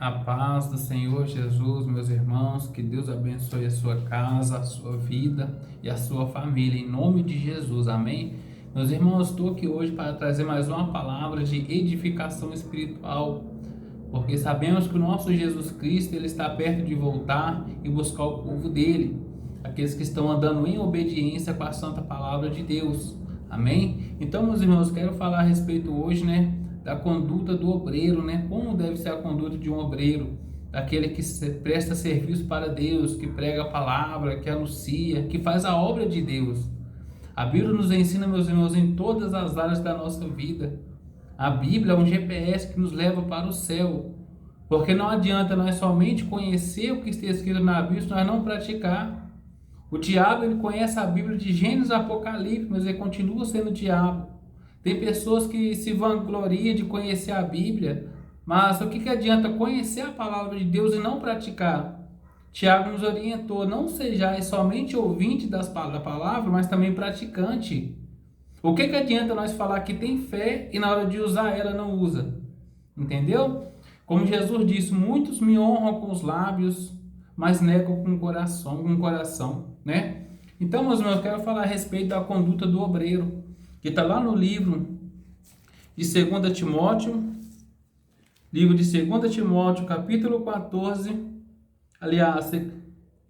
A paz do Senhor Jesus, meus irmãos, que Deus abençoe a sua casa, a sua vida e a sua família, em nome de Jesus, amém? Meus irmãos, estou aqui hoje para trazer mais uma palavra de edificação espiritual, porque sabemos que o nosso Jesus Cristo, ele está perto de voltar e buscar o povo dele, aqueles que estão andando em obediência com a santa palavra de Deus, amém? Então, meus irmãos, quero falar a respeito hoje, da conduta do obreiro, como deve ser a conduta de um obreiro, daquele que presta serviço para Deus, que prega a palavra, que anuncia, que faz a obra de Deus. A Bíblia nos ensina, meus irmãos, em todas as áreas da nossa vida. A Bíblia é um GPS que nos leva para o céu, porque não adianta nós somente conhecer o que está escrito na Bíblia se nós não praticar. O diabo, ele conhece a Bíblia de Gênesis a Apocalipse, mas ele continua sendo o diabo. Tem pessoas que se vangloriam de conhecer a Bíblia, mas o que adianta conhecer a palavra de Deus e não praticar? Tiago nos orientou: não sejais somente ouvinte da palavra, mas também praticante. O que adianta nós falar que tem fé e na hora de usar ela não usa? Entendeu? Como Jesus disse: muitos me honram com os lábios, mas negam com o coração, Então, meus irmãos, eu quero falar a respeito da conduta do obreiro, que está lá no livro de 2 Timóteo, capítulo 14, aliás,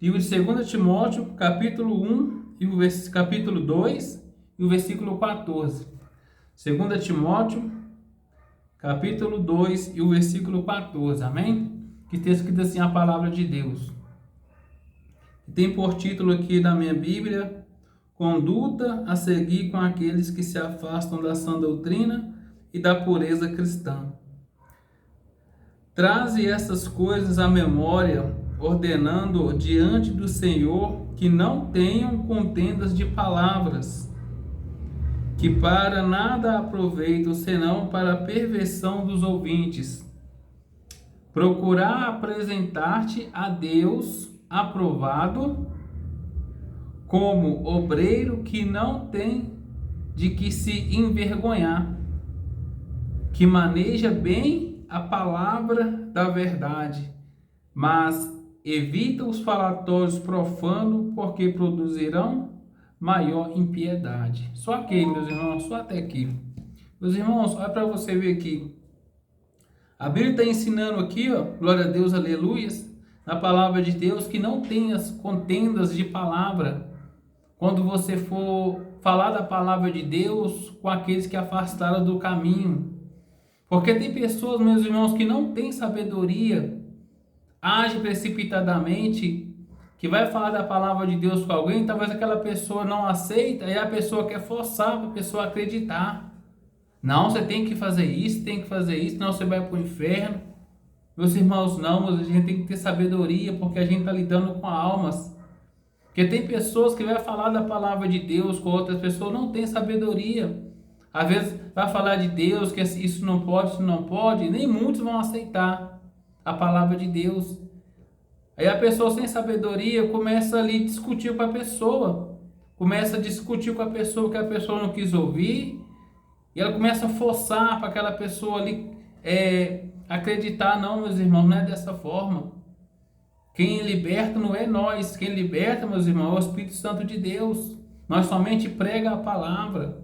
livro de 2 Timóteo, capítulo 1, e o capítulo 2 e o versículo 14. 2 Timóteo, capítulo 2 e o versículo 14, amém? Que está escrito assim a palavra de Deus. Tem por título aqui na minha Bíblia: conduta a seguir com aqueles que se afastam da sã doutrina e da pureza cristã. Traze essas coisas à memória, ordenando diante do Senhor que não tenham contendas de palavras, que para nada aproveitam, senão para a perversão dos ouvintes. Procurar apresentar-te a Deus aprovado, como obreiro que não tem de que se envergonhar, que maneja bem a palavra da verdade, mas evita os falatórios profanos, porque produzirão maior impiedade. Só aqui, meus irmãos, só até aqui. Meus irmãos, olha para você ver aqui. A Bíblia está ensinando aqui, glória a Deus, aleluias, na palavra de Deus, que não tenha contendas de palavra quando você for falar da palavra de Deus com aqueles que afastaram do caminho. Porque tem pessoas, meus irmãos, que não têm sabedoria, age precipitadamente, que vai falar da palavra de Deus com alguém, talvez aquela pessoa não aceita, e a pessoa quer forçar para a pessoa acreditar. Não, você tem que fazer isso, senão você vai para o inferno. Meus irmãos, não, mas a gente tem que ter sabedoria, porque a gente está lidando com almas. Porque tem pessoas que vai falar da palavra de Deus com outras pessoas, não tem sabedoria. Às vezes vai falar de Deus, que isso não pode, nem muitos vão aceitar a palavra de Deus. Aí a pessoa sem sabedoria começa ali a discutir com a pessoa. Começa a discutir com a pessoa que a pessoa não quis ouvir. E ela começa a forçar para aquela pessoa ali acreditar. Não, meus irmãos, não é dessa forma. Quem liberta não é nós, quem liberta, meus irmãos, é o Espírito Santo de Deus. Nós somente prega a palavra.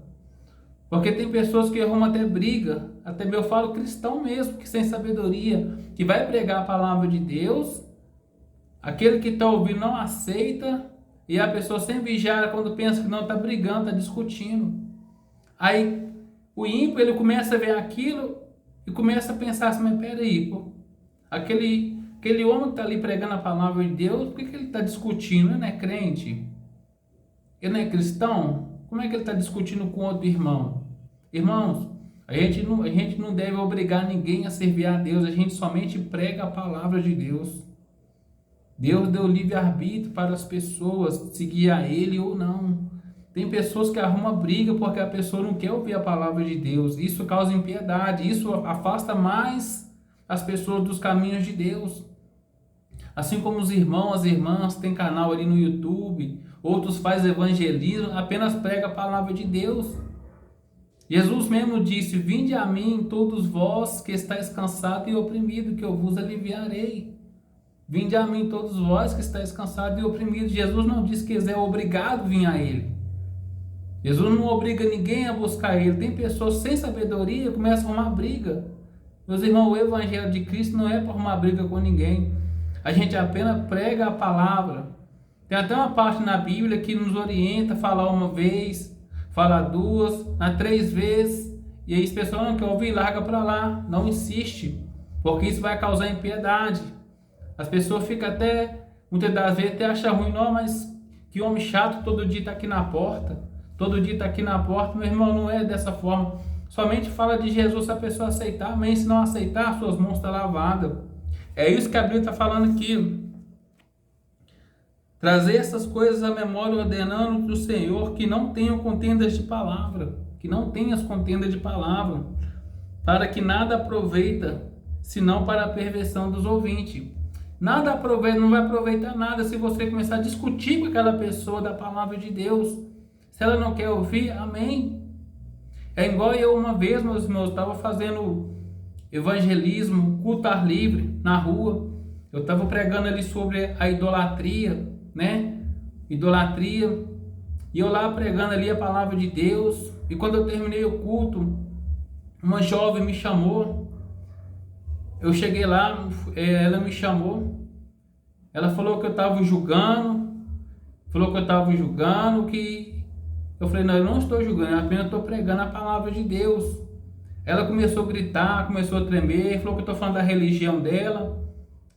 Porque tem pessoas que arrumam até briga, até eu falo cristão mesmo, que sem sabedoria, que vai pregar a palavra de Deus, aquele que está ouvindo não aceita, e a pessoa sem vigiar, quando pensa que não, está brigando, está discutindo. Aí o ímpio, ele começa a ver aquilo e começa a pensar assim: mas peraí, aquele homem que está ali pregando a palavra de Deus, por que ele está discutindo? Ele não é crente? Ele não é cristão? Como é que ele está discutindo com outro irmão? Irmãos, a gente não deve obrigar ninguém a servir a Deus, a gente somente prega a palavra de Deus. Deus deu livre-arbítrio para as pessoas seguir a Ele ou não. Tem pessoas que arrumam briga porque a pessoa não quer ouvir a palavra de Deus. Isso causa impiedade, isso afasta mais as pessoas dos caminhos de Deus. Assim como os irmãos, as irmãs têm canal ali no YouTube, outros fazem evangelismo, apenas prega a palavra de Deus. Jesus mesmo disse: vinde a mim, todos vós que estáis cansados e oprimidos, que eu vos aliviarei. Vinde a mim, todos vós que estáis cansados e oprimidos. Jesus não disse que é obrigado a vir a Ele. Jesus não obriga ninguém a buscar Ele. Tem pessoas sem sabedoria que começam a arrumar briga. Meus irmãos, o Evangelho de Cristo não é para arrumar briga com ninguém. A gente apenas prega a palavra. Tem até uma parte na Bíblia que nos orienta a falar uma vez, falar duas, três vezes. E aí as pessoas não querem ouvir, larga para lá. Não insiste, porque isso vai causar impiedade. As pessoas ficam até, muitas das vezes, até acham ruim, não, mas que homem chato, todo dia está aqui na porta. Todo dia está aqui na porta. Meu irmão, não é dessa forma. Somente fala de Jesus se a pessoa aceitar. Amém. Se não aceitar, suas mãos estão lavadas. É isso que a Bíblia está falando aqui. Trazer essas coisas à memória, ordenando do Senhor que não tenham contendas de palavra. Que não tenham as contendas de palavra. Para que nada aproveita, senão para a perversão dos ouvintes. Nada aproveita, não vai aproveitar nada se você começar a discutir com aquela pessoa da palavra de Deus. Se ela não quer ouvir, amém. É igual eu uma vez, meus irmãos, estava fazendo evangelismo, culto ar livre, na rua. Eu estava pregando ali sobre a idolatria, né? Idolatria. E eu lá pregando ali a palavra de Deus. E quando eu terminei o culto, uma jovem me chamou. Eu cheguei lá, ela me chamou. Ela falou que eu estava julgando. Que... Eu falei, não, eu não estou julgando, eu apenas estou pregando a palavra de Deus. Ela começou a gritar, começou a tremer, falou que eu estou falando da religião dela.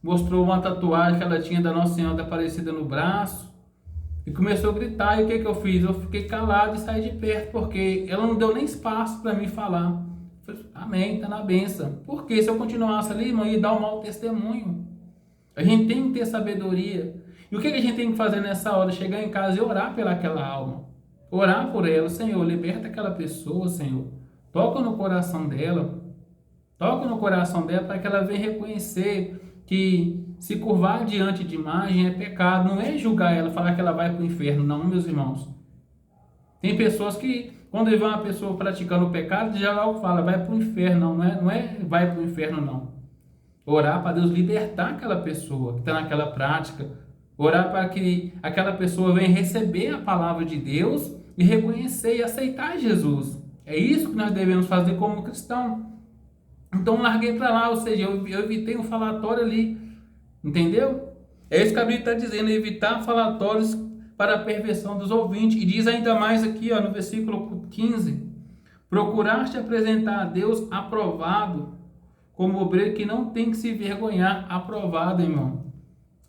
Mostrou uma tatuagem que ela tinha da Nossa Senhora da Aparecida no braço. E começou a gritar, e o que eu fiz? Eu fiquei calado e saí de perto, porque ela não deu nem espaço para mim falar. Eu falei, amém, está na bênção. Porque se eu continuasse ali, irmão, ia dar um mau testemunho. A gente tem que ter sabedoria. E o que a gente tem que fazer nessa hora? Chegar em casa e orar pelaquela alma. Orar por ela. Senhor, liberta aquela pessoa, Senhor. Toca no coração dela. Toca no coração dela para que ela venha reconhecer que se curvar diante de imagem é pecado. Não é julgar ela, falar que ela vai para o inferno. Não, meus irmãos. Tem pessoas que, quando vê uma pessoa praticando o pecado, já logo fala, vai para o inferno. Não é vai para o inferno, não. Orar para Deus libertar aquela pessoa que está naquela prática. Orar para que aquela pessoa venha receber a palavra de Deus e reconhecer e aceitar Jesus. É isso que nós devemos fazer como cristão. Então larguei para lá, ou seja, eu evitei um falatório ali. Entendeu? É isso que a Bíblia está dizendo, evitar falatórios para a perversão dos ouvintes. E diz ainda mais aqui, ó, no versículo 15: procuraste apresentar a Deus aprovado, como obreiro que não tem que se vergonhar. Aprovado, irmão.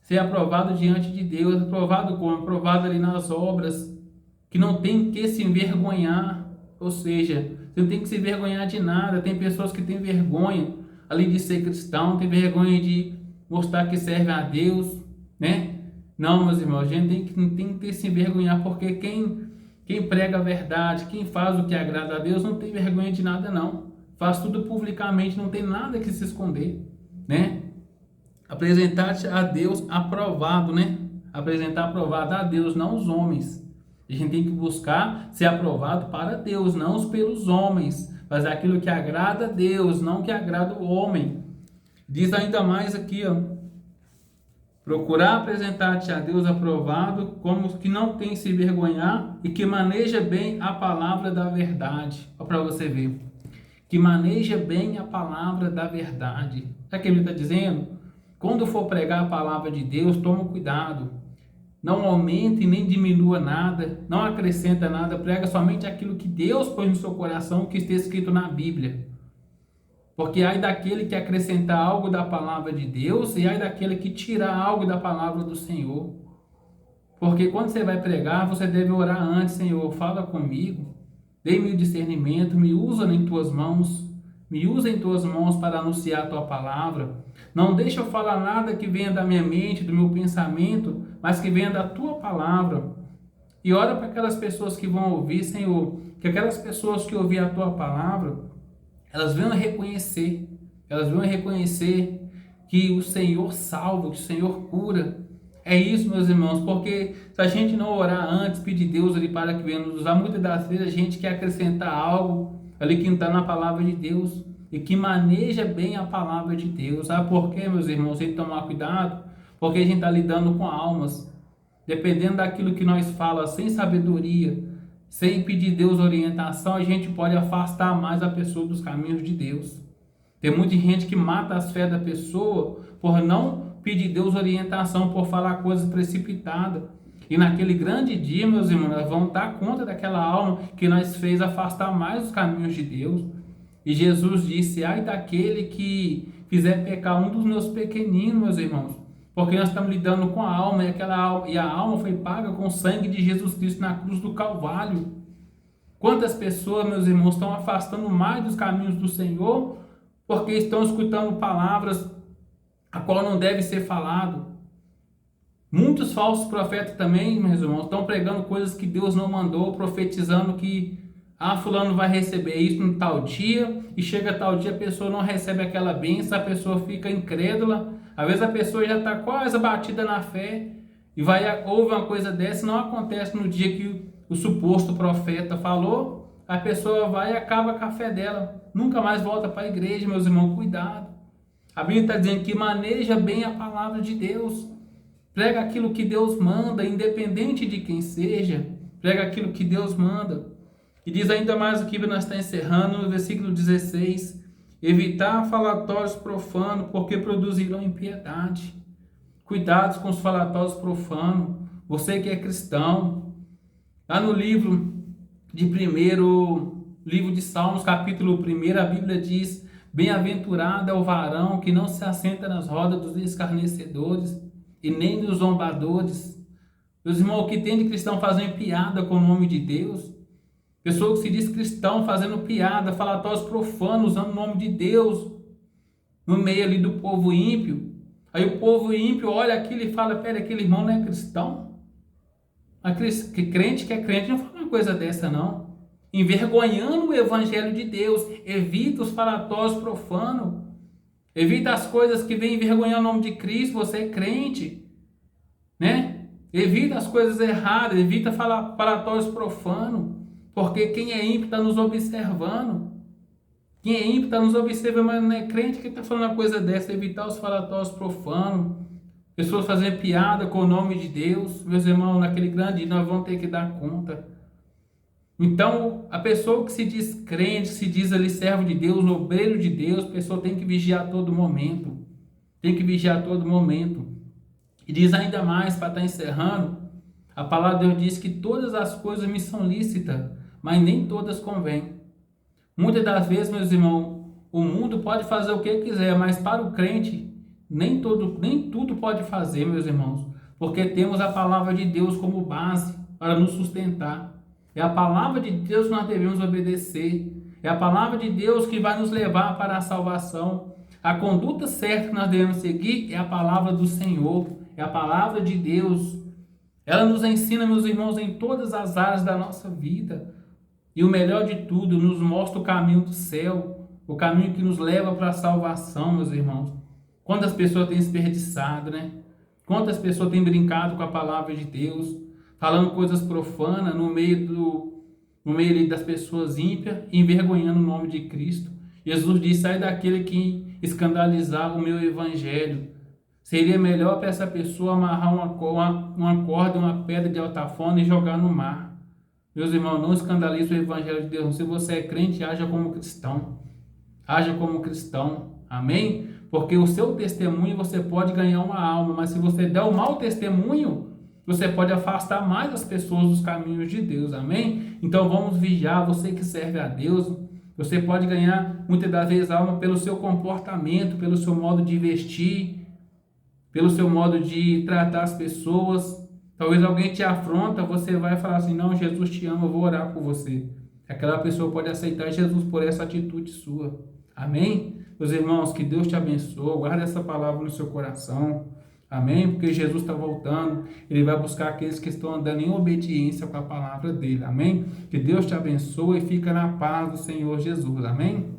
Ser aprovado diante de Deus. Aprovado como? Aprovado ali nas obras. Que não tem que se envergonhar. Ou seja, você não tem que se vergonhar de nada. Tem pessoas que têm vergonha ali de ser cristão, tem vergonha de mostrar que serve a Deus, né? Não, meus irmãos, a gente não tem que se envergonhar, porque quem prega a verdade, quem faz o que agrada a Deus, não tem vergonha de nada, não. Faz tudo publicamente, não tem nada que se esconder, né? Apresentar-te a Deus aprovado, né? Apresentar aprovado a Deus, não os homens. A gente tem que buscar ser aprovado para Deus, não pelos homens. Fazer aquilo que agrada a Deus, não que agrada o homem. Diz ainda mais aqui, ó. Procurar apresentar-te a Deus aprovado, como que não tem que se vergonhar e que maneja bem a palavra da verdade. Olha para você ver. Que maneja bem a palavra da verdade. Sabe o que ele está dizendo? Quando for pregar a palavra de Deus, toma cuidado. Não aumente nem diminua nada, não acrescenta nada, prega somente aquilo que Deus pôs no seu coração, que está escrito na Bíblia. Porque ai daquele que acrescentar algo da palavra de Deus e ai daquele que tirar algo da palavra do Senhor. Porque quando você vai pregar, você deve orar antes: Senhor, fala comigo, dê-me o discernimento, me usa em tuas mãos, me usa em tuas mãos para anunciar a tua palavra. Não deixa eu falar nada que venha da minha mente, do meu pensamento, mas que venha da tua palavra. E ora para aquelas pessoas que vão ouvir, Senhor, que aquelas pessoas que ouvir a tua palavra, elas venham reconhecer que o Senhor salva, que o Senhor cura. É isso, meus irmãos, porque se a gente não orar antes, pedir Deus ali para que venha nos usar, muitas das vezes a gente quer acrescentar algo, ali que está na palavra de Deus e que maneja bem a palavra de Deus. Sabe por quê, meus irmãos? Tem que tomar cuidado, porque a gente está lidando com almas. Dependendo daquilo que nós falamos, sem sabedoria, sem pedir Deus orientação, a gente pode afastar mais a pessoa dos caminhos de Deus. Tem muita gente que mata as fé da pessoa por não pedir Deus orientação, por falar coisas precipitadas. E naquele grande dia, meus irmãos, nós vamos dar conta daquela alma que nós fez afastar mais os caminhos de Deus. E Jesus disse: ai daquele que fizer pecar um dos meus pequeninos, meus irmãos. Porque nós estamos lidando com a alma, e a alma foi paga com o sangue de Jesus Cristo na cruz do Calvário. Quantas pessoas, meus irmãos, estão afastando mais dos caminhos do Senhor, porque estão escutando palavras a qual não deve ser falado. Muitos falsos profetas também, meus irmãos, estão pregando coisas que Deus não mandou, profetizando que fulano vai receber isso no tal dia, e chega tal dia a pessoa não recebe aquela bênção, a pessoa fica incrédula, às vezes a pessoa já está quase abatida na fé, e ouve uma coisa dessa, não acontece no dia que o suposto profeta falou, a pessoa vai e acaba com a fé dela, nunca mais volta para a igreja, meus irmãos, cuidado. A Bíblia está dizendo que maneja bem a palavra de Deus, prega aquilo que Deus manda, independente de quem seja, prega aquilo que Deus manda. E diz ainda mais o que nós estamos encerrando no versículo 16, evitar falatórios profanos, porque produzirão impiedade. Cuidados com os falatórios profanos, você que é cristão. Lá no livro de Salmos, capítulo 1, a Bíblia diz: bem-aventurado é o varão que não se assenta nas rodas dos escarnecedores e nem dos zombadores. Meus irmãos, o que tem de cristão fazendo piada com o nome de Deus? Pessoa que se diz cristão fazendo piada, falatórios profanos, usando o nome de Deus no meio ali do povo ímpio. Aí o povo ímpio olha aquilo e fala: pera, aquele irmão não é cristão? Que crente que é crente não fala uma coisa dessa, não. Envergonhando o evangelho de Deus, evita os falatórios profanos, evita as coisas que vêm envergonhar o nome de Cristo. Você é crente, né? Evita as coisas erradas, evita falatórios profanos, porque quem é ímpio está nos observando. Quem é ímpio está nos observando, mas não é crente que está falando uma coisa dessa. Evitar os falatórios profanos, pessoas fazendo piada com o nome de Deus. Meus irmãos, naquele grande dia nós vamos ter que dar conta. Então, a pessoa que se diz crente, se diz ali servo de Deus, obreiro de Deus, a pessoa tem que vigiar a todo momento. Tem que vigiar a todo momento. E diz ainda mais, para estar encerrando, a palavra de Deus diz que todas as coisas me são lícitas, mas nem todas convêm. Muitas das vezes, meus irmãos, o mundo pode fazer o que quiser, mas para o crente, nem tudo pode fazer, meus irmãos, porque temos a palavra de Deus como base para nos sustentar. É a palavra de Deus que nós devemos obedecer. É a palavra de Deus que vai nos levar para a salvação. A conduta certa que nós devemos seguir é a palavra do Senhor. É a palavra de Deus. Ela nos ensina, meus irmãos, em todas as áreas da nossa vida. E o melhor de tudo, nos mostra o caminho do céu. O caminho que nos leva para a salvação, meus irmãos. Quantas pessoas têm desperdiçado, né? Quantas pessoas têm brincado com a palavra de Deus, falando coisas profanas no meio das pessoas ímpias, envergonhando o nome de Cristo. Jesus disse: sai daquele que escandalizar o meu evangelho. Seria melhor para essa pessoa amarrar uma corda, uma pedra de altafona e jogar no mar. Meus irmãos, não escandalize o evangelho de Deus. Se você é crente, haja como cristão. Haja como cristão. Amém? Porque o seu testemunho você pode ganhar uma alma, mas se você der um mau testemunho, você pode afastar mais as pessoas dos caminhos de Deus, amém? Então vamos vigiar, você que serve a Deus, você pode ganhar muitas das vezes alma pelo seu comportamento, pelo seu modo de vestir, pelo seu modo de tratar as pessoas. Talvez alguém te afronta, você vai falar assim: não, Jesus te ama, eu vou orar por você. Aquela pessoa pode aceitar Jesus por essa atitude sua, amém? Meus irmãos, que Deus te abençoe, guarda essa palavra no seu coração. Amém? Porque Jesus está voltando, Ele vai buscar aqueles que estão andando em obediência com a palavra dEle. Amém? Que Deus te abençoe e fica na paz do Senhor Jesus. Amém?